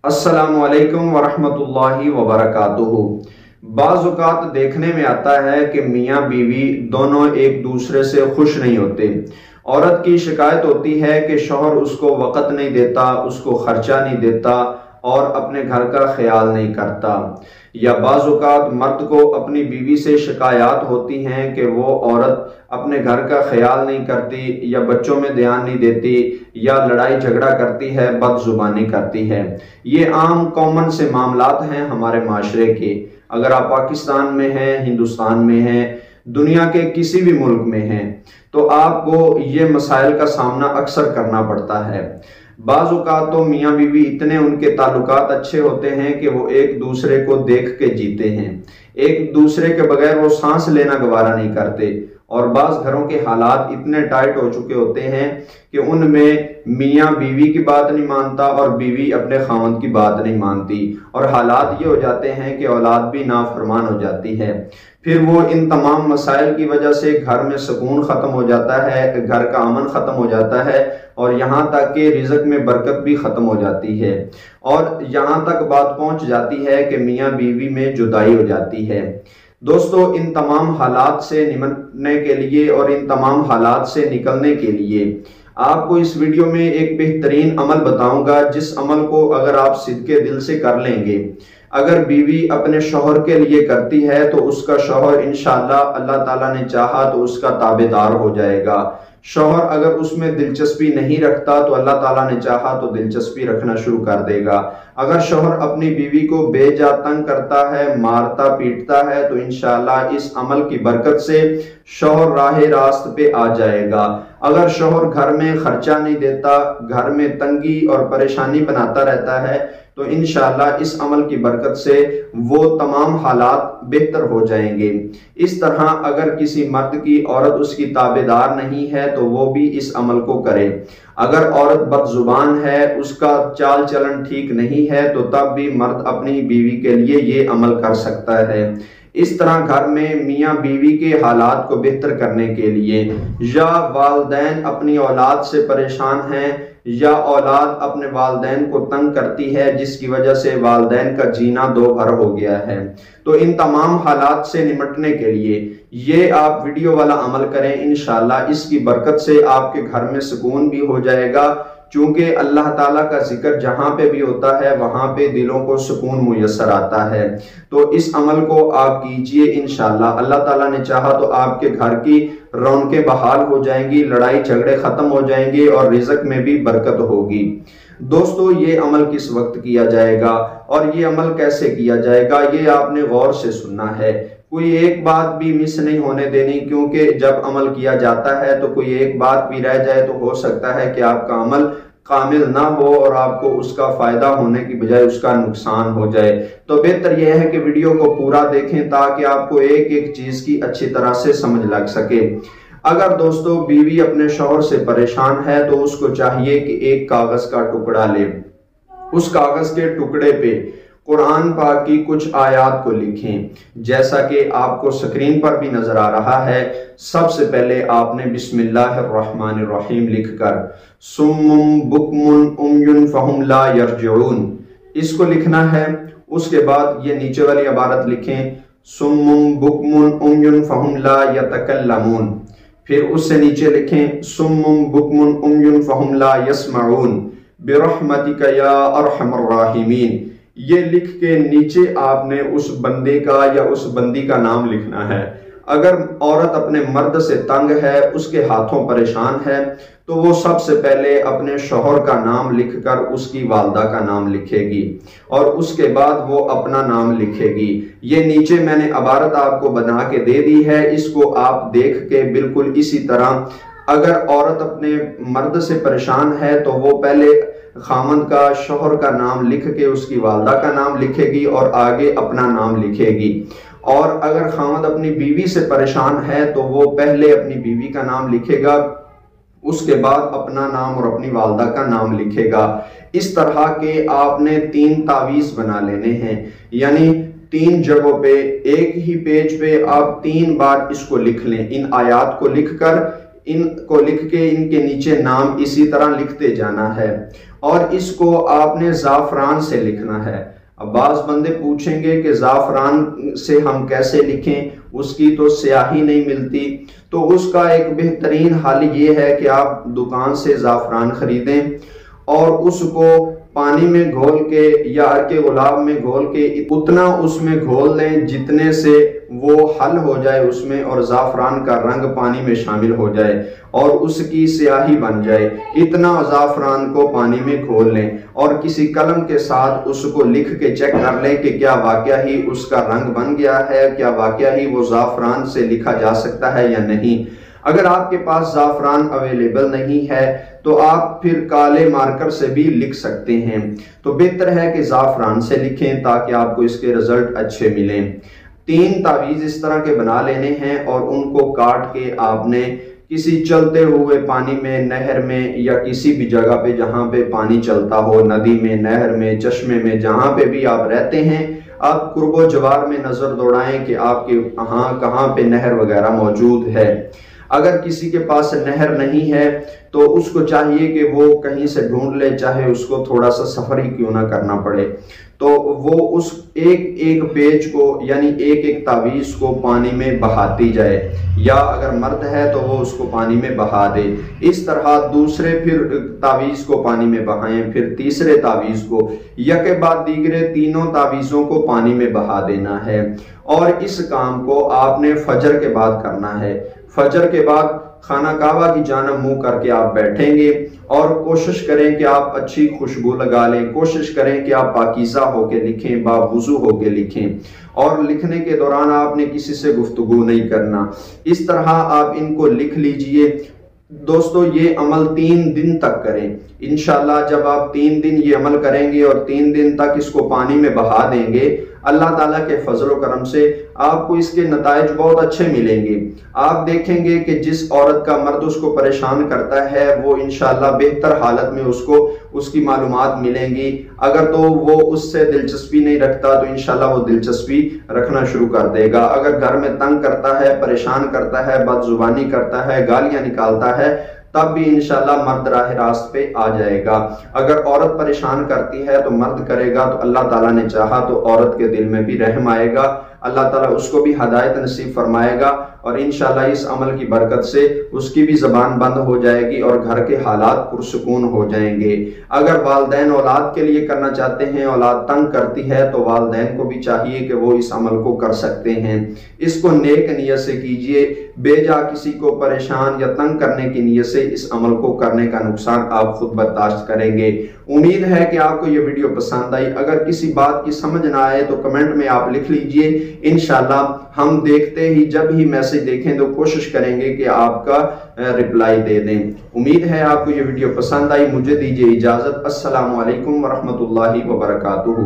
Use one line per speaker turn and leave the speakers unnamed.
अस्सलामु अलैकुम वरहमतुल्लाहि वबरकातुहू। बाज़ औक़ात देखने में आता है कि मियाँ बीवी दोनों एक दूसरे से खुश नहीं होते। औरत की शिकायत होती है कि शौहर उसको वक़्त नहीं देता, उसको खर्चा नहीं देता और अपने घर का ख्याल नहीं करता। या बाज़ औक़ात मर्द को अपनी बीवी से शिकायत होती हैं कि वो औरत अपने घर का ख्याल नहीं करती या बच्चों में ध्यान नहीं देती या लड़ाई झगड़ा करती है, बदजुबानी करती है। ये आम कॉमन से मामलात हैं हमारे माशरे के। अगर आप पाकिस्तान में हैं, हिंदुस्तान में हैं, दुनिया के किसी भी मुल्क में हैं, तो आपको ये मसाइल का सामना अक्सर करना पड़ता है। बाज़ औक़ात तो मियाँ बीवी इतने उनके ताल्लुकात अच्छे होते हैं कि वो एक दूसरे को देख के जीते हैं, एक दूसरे के बगैर वो सांस लेना गवारा नहीं करते। और बाज़ घरों के हालात इतने टाइट हो चुके होते हैं कि उनमें मियाँ बीवी की बात नहीं मानता और बीवी अपने खावंद की बात नहीं मानती, और हालात ये हो जाते हैं कि औलाद भी नाफरमान हो जाती है। फिर वो इन तमाम मसाइल की वजह से घर में सुकून ख़त्म हो जाता है, घर का अमन ख़त्म हो जाता है और यहाँ तक कि रिज़्क़ में बरकत भी ख़त्म हो जाती है। और यहाँ तक बात पहुँच जाती है कि मियाँ बीवी में जुदाई हो जाती है। दोस्तों, इन तमाम हालात से निपटने के लिए और इन तमाम हालात से निकलने के लिए आपको इस वीडियो में एक बेहतरीन अमल बताऊंगा, जिस अमल को अगर आप सिद्के दिल से कर लेंगे, अगर बीवी अपने शौहर के लिए करती है तो उसका शौहर इंशाअल्लाह अल्लाह ताला ने चाहा तो उसका ताबेदार हो जाएगा। शौहर अगर उसमें दिलचस्पी नहीं रखता तो अल्लाह ताला ने चाहा तो दिलचस्पी रखना शुरू कर देगा। अगर शौहर अपनी बीवी को बेजा तंग करता है, मारता पीटता है, तो इंशाअल्लाह इस अमल की बरकत से शौहर राहे रास्त पे आ जाएगा। अगर शौहर घर में खर्चा नहीं देता, घर में तंगी और परेशानी बनाता रहता है, तो इंशाअल्लाह इस अमल की बरकत से वो तमाम हालात बेहतर हो जाएंगे। इस तरह अगर किसी मर्द की औरत उसकी ताबेदार नहीं है तो वो भी इस अमल को करे। अगर औरत बदजुबान है, उसका चाल चलन ठीक नहीं है, तो तब भी मर्द अपनी बीवी के लिए ये अमल कर सकता है। इस तरह घर में मियाँ बीवी के हालात को बेहतर करने के लिए, या वालिदैन अपनी औलाद से परेशान हैं या औलाद अपने वालिदैन को तंग करती है जिसकी वजह से वालिदैन का जीना दो भर हो गया है, तो इन तमाम हालात से निपटने के लिए ये आप वीडियो वाला अमल करें। इंशाअल्लाह इसकी बरकत से आपके घर में सुकून भी हो जाएगा, चूंकि अल्लाह ताला का जिक्र जहां पे भी होता है वहां पे दिलों को सुकून मुयस्सर आता है। तो इस अमल को आप कीजिए, इंशाअल्लाह अल्लाह ताला ने चाहा तो आपके घर की रौनकें बहाल हो जाएंगी, लड़ाई झगड़े खत्म हो जाएंगे और रिज़्क़ में भी बरकत होगी। दोस्तों, ये अमल किस वक्त किया जाएगा और ये अमल कैसे किया जाएगा, ये आपने गौर से सुनना है। कोई एक बात भी मिस नहीं होने देनी, क्योंकि जब अमल किया जाता है तो कोई एक बात भी रह जाए तो हो सकता है कि आपका अमल कामिल ना हो और आपको उसका फायदा होने की बजाय उसका नुकसान हो जाए। तो बेहतर यह है कि वीडियो को पूरा देखें ताकि आपको एक एक चीज की अच्छी तरह से समझ लग सके। अगर दोस्तों बीवी अपने शौहर से परेशान है तो उसको चाहिए कि एक कागज का टुकड़ा ले, उस कागज के टुकड़े पे कुरान पाक की कुछ आयात को लिखें, जैसा कि आपको स्क्रीन पर भी नजर आ रहा है। सबसे पहले आपने बिस्मिल्लाहिर्रहमानिर्रहीम लिखकर सुम्मुम बुकमुन उम्युन फहुम ला यरजिऊन इसको लिखना है। उसके बाद ये नीचे वाली इबारत लिखें, सुम्मुम बुकमुन उम्युन फहुम ला यतकल्लमून। फिर उससे नीचे लिखें, सुम्मुम बुकमुन उम्युन फहुम ला यस्मऊन बिरहमतिका या अरहमर राहिमीन। ये लिख के नीचे आपने उस बंदे का या उस बंदी का नाम लिखना है। अगर औरत अपने मर्द से तंग है, उसके हाथों परेशान है, तो वो सबसे पहले अपने शौहर का नाम लिखकर उसकी वालदा का नाम लिखेगी और उसके बाद वो अपना नाम लिखेगी। ये नीचे मैंने इबारत आपको बना के दे दी है, इसको आप देख के बिल्कुल इसी तरह, अगर औरत अपने मर्द से परेशान है तो वो पहले खामंद का, शौहर का नाम लिख के उसकी वालदा का नाम लिखेगी और आगे अपना नाम लिखेगी। और अगर खामंद अपनी बीवी से परेशान है तो वो पहले अपनी बीवी का नाम लिखेगा, उसके बाद अपना नाम और अपनी वालदा का नाम लिखेगा। इस तरह के आपने 3 तावीज़ बना लेने हैं, यानी 3 जगहों पे एक ही पेज पे आप 3 बार इसको लिख लें। इन आयात को लिखकर, इनको लिख के इनके नीचे नाम इसी तरह लिखते जाना है। اور اس کو آپ نے زعفران سے لکھنا ہے۔ اب بعض بندے پوچھیں گے کہ زعفران سے ہم کیسے لکھیں، اس کی تو سیاہی نہیں ملتی، تو اس کا ایک بہترین حل یہ ہے کہ آپ دکان سے زعفران خریدیں اور اس کو پانی میں گھول کے یا عرق گلاب میں گھول کے اتنا اس میں گھول لیں جتنے سے وہ حل ہو جائے اس میں، اور زعفران کا رنگ پانی میں شامل ہو جائے اور اس کی سیاہی بن جائے، اتنا زعفران کو پانی میں گھول لیں اور کسی قلم کے ساتھ اس کو لکھ کے چیک کر لیں کہ کیا واقعہ ہی اس کا رنگ بن گیا ہے، کیا واقعہ ہی وہ زعفران سے لکھا جا سکتا ہے یا نہیں۔ اگر آپ کے پاس زعفران اویلیبل نہیں ہے تو آپ پھر کالے مارکر سے بھی لکھ سکتے ہیں، تو بہتر ہے کہ زعفران سے لکھیں تاکہ آپ کو اس کے رزلٹ اچھے ملیں۔ 3 تعویذ اس طرح کے بنا لینے ہیں اور ان کو کاٹ کے آپ نے کسی چلتے ہوئے پانی میں، نہر میں یا کسی بھی جگہ پہ جہاں پہ پانی چلتا ہو، ندی میں، نہر میں، چشمے میں، جہاں پہ بھی آپ رہتے ہیں، آپ قرب و جوار میں نظر دوڑائیں کہ آپ کے کہاں پہ نہر وغیرہ موجود ہے۔ اگر کسی کے پاس نہر نہیں ہے تو اس کو چاہیے کہ وہ کہیں سے ڈھونڈ لے، چاہے اس کو تھوڑا سا سفر ہی کیوں نہ کرنا پڑے، تو وہ اس ایک پیج کو یعنی ایک تعویذ کو پانی میں بہاتی جائے، یا اگر مرد ہے تو وہ اس کو پانی میں بہا دے۔ اس طرح دوسرے پھر تعویذ کو پانی میں بہائیں، پھر تیسرے تعویذ کو، یکے بعد دیگرے تینوں تعویذوں کو پانی میں بہا دینا ہے۔ اور اس کام کو آپ نے فجر کے بعد کرنا ہے۔ فجر کے بعد خانہ کعبہ کی جانب منہ کر کے آپ بیٹھیں گے اور کوشش کریں کہ آپ اچھی خوشبو لگا لیں، کوشش کریں کہ آپ پاکیزہ ہو کے لکھیں، باوضو ہو کے لکھیں، اور لکھنے کے دوران آپ نے کسی سے گفتگو نہیں کرنا۔ اس طرح آپ ان کو لکھ لیجئے۔ دوستو یہ عمل 3 دن تک کریں۔ انشاءاللہ جب آپ 3 دن یہ عمل کریں گے اور 3 دن تک اس کو پانی میں بہا دیں گے، اللہ تعالیٰ کے فضل و کرم سے آپ کو اس کے نتائج بہت اچھے ملیں گے۔ آپ دیکھیں گے کہ جس عورت کا مرد اس کو پریشان کرتا ہے وہ انشاءاللہ بہتر حالت میں اس کو اس کی معلومات ملیں گی۔ اگر تو وہ اس سے دلچسپی نہیں رکھتا تو انشاءاللہ وہ دلچسپی رکھنا شروع کر دے گا۔ اگر گھر میں تنگ کرتا ہے، پریشان کرتا ہے، بد زبانی کرتا ہے، گالیاں نکالتا ہے، تب بھی انشاءاللہ مرد راہ راست پہ آ جائے گا۔ اگر عورت پریشان کرتی ہے تو مرد کرے گا، تو اللہ تعالیٰ نے چاہا تو عورت کے دل میں بھی رحم آئے گا، اللہ تعالیٰ اس کو بھی ہدایت نصیب فرمائے گا، اور انشاءاللہ اس عمل کی برکت سے اس کی بھی زبان بند ہو جائے گی اور گھر کے حالات پرسکون ہو جائیں گے۔ اگر والدین اولاد کے لیے کرنا چاہتے ہیں، اولاد تنگ کرتی ہے، تو والدین کو بھی چاہیے کہ وہ اس عمل کو کر سکتے ہیں۔ اس کو نیک نیت سے کیجئے، بے جا کسی کو پریشان یا تنگ کرنے کی نیت سے اس عمل کو کرنے کا نقصان آپ خود برداشت کریں گے۔ امید ہے کہ آپ کو یہ ویڈیو پسند آئی۔ اگر کسی بات کی سمجھ نہ آئے تو کمنٹ میں آپ لکھ لیجئے، انشاءاللہ ہم دیکھتے ہی جب ہی میسج دیکھیں تو کوشش کریں گے کہ آپ کا رپلائی دے دیں۔ امید ہے آپ کو یہ ویڈیو پسند آئی۔ مجھے دیجئے اجازت۔ السلام علیکم ورحمۃ اللہ وبرکاتہ۔